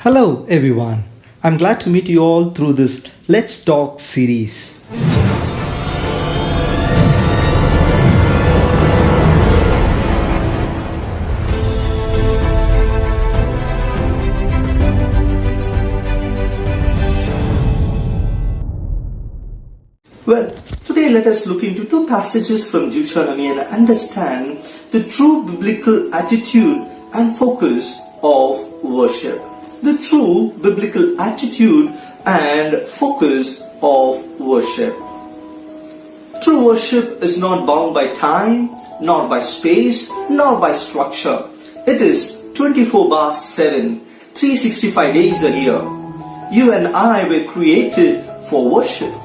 Hello everyone. I'm glad to meet you all through this Let's Talk series. Well, today let us look into two passages from Deuteronomy and understand the true biblical attitude and focus of worship. The true biblical attitude and focus of worship. True worship is not bound by time, nor by space, nor by structure. It is 24/7, 365 days a year. You and I were created for worship.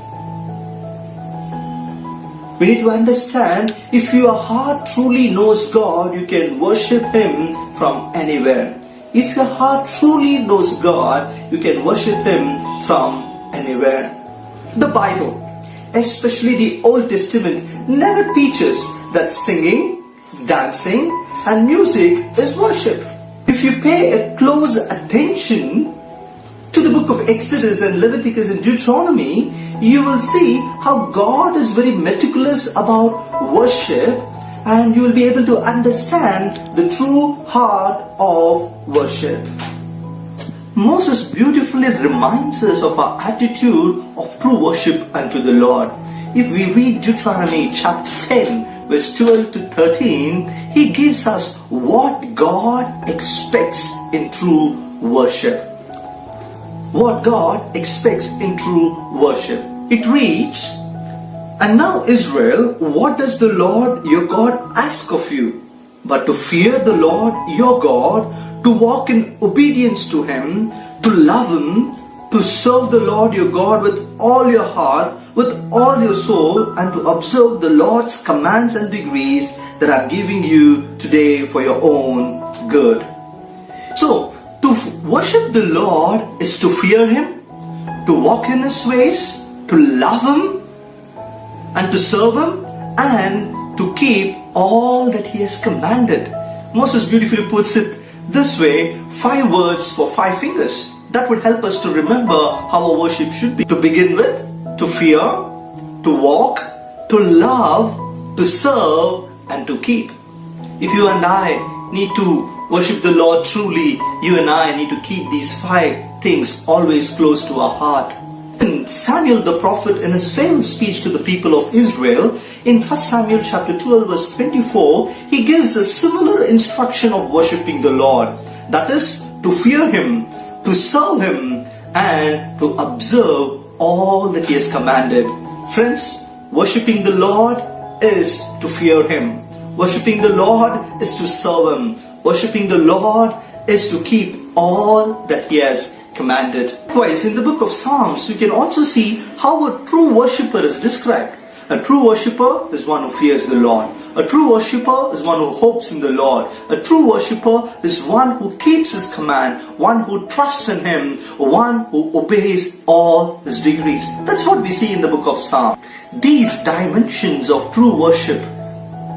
We need to understand, if your heart truly knows God, you can worship Him from anywhere. If your heart truly knows God, you can worship Him from anywhere. The Bible, especially the Old Testament, never teaches that singing, dancing, and music is worship. If you pay a close attention to the book of Exodus and Leviticus and Deuteronomy, you will see how God is very meticulous about worship, and you will be able to understand the true heart of worship. Moses beautifully reminds us of our attitude of true worship unto the Lord. If we read Deuteronomy chapter 10, verse 12 to 13, he gives us what God expects in true worship. What God expects in true worship. It reads, "And now Israel, what does the Lord your God ask of you? But to fear the Lord your God, to walk in obedience to Him, to love Him, to serve the Lord your God with all your heart, with all your soul, and to observe the Lord's commands and decrees that I'm giving you today for your own good." So, to worship the Lord is to fear Him, to walk in His ways, to love Him, and to serve Him, and to keep all that He has commanded. Moses beautifully puts it this way: 5 words for 5 fingers. That would help us to remember how our worship should be. To begin with, to fear, to walk, to love, to serve, and to keep. If you and I need to worship the Lord truly, you and I need to keep these 5 things always close to our heart. And Samuel the prophet, in his famous speech to the people of Israel, in 1 Samuel chapter 12 verse 24, he gives a similar instruction of worshipping the Lord. That is, to fear Him, to serve Him, and to observe all that He has commanded. Friends, worshipping the Lord is to fear Him. Worshipping the Lord is to serve Him. Worshipping the Lord is to keep all that He has commanded. Likewise, in the book of Psalms, you can also see how a true worshipper is described. A true worshipper is one who fears the Lord. A true worshipper is one who hopes in the Lord. A true worshipper is one who keeps His command, one who trusts in Him, one who obeys all His decrees. That's what we see in the book of Psalms. These dimensions of true worship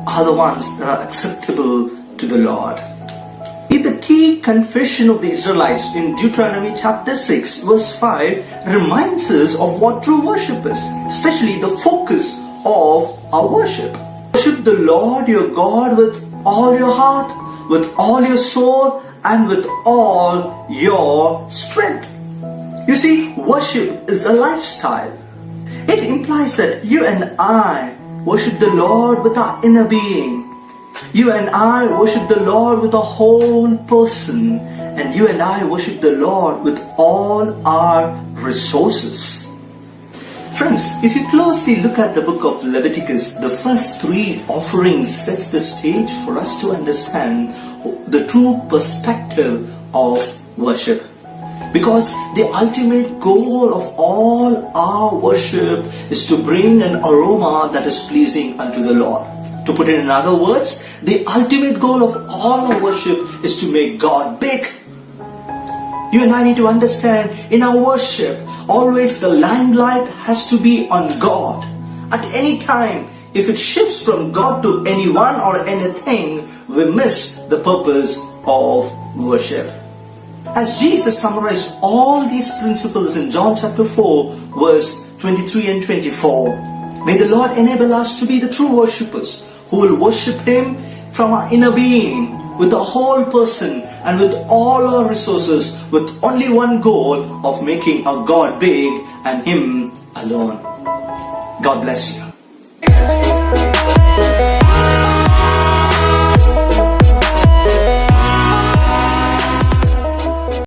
are the ones that are acceptable to the Lord. The key confession of the Israelites in Deuteronomy chapter 6 verse 5 reminds us of what true worship is, especially the focus of our worship. Worship the Lord your God with all your heart, with all your soul, and with all your strength. You see, worship is a lifestyle. It implies that you and I worship the Lord with our inner being. You and I worship the Lord with our whole person, and you and I worship the Lord with all our resources. Friends, if you closely look at the book of Leviticus, the first 3 offerings sets the stage for us to understand the true perspective of worship. Because the ultimate goal of all our worship is to bring an aroma that is pleasing unto the Lord. To put it in other words, the ultimate goal of all our worship is to make God big. You and I need to understand, in our worship, always the limelight has to be on God. At any time, if it shifts from God to anyone or anything, we miss the purpose of worship. As Jesus summarized all these principles in John chapter 4, verse 23 and 24, may the Lord enable us to be the true worshippers who will worship Him from our inner being, with the whole person and with all our resources, with only one goal of making our God big and Him alone. God bless you.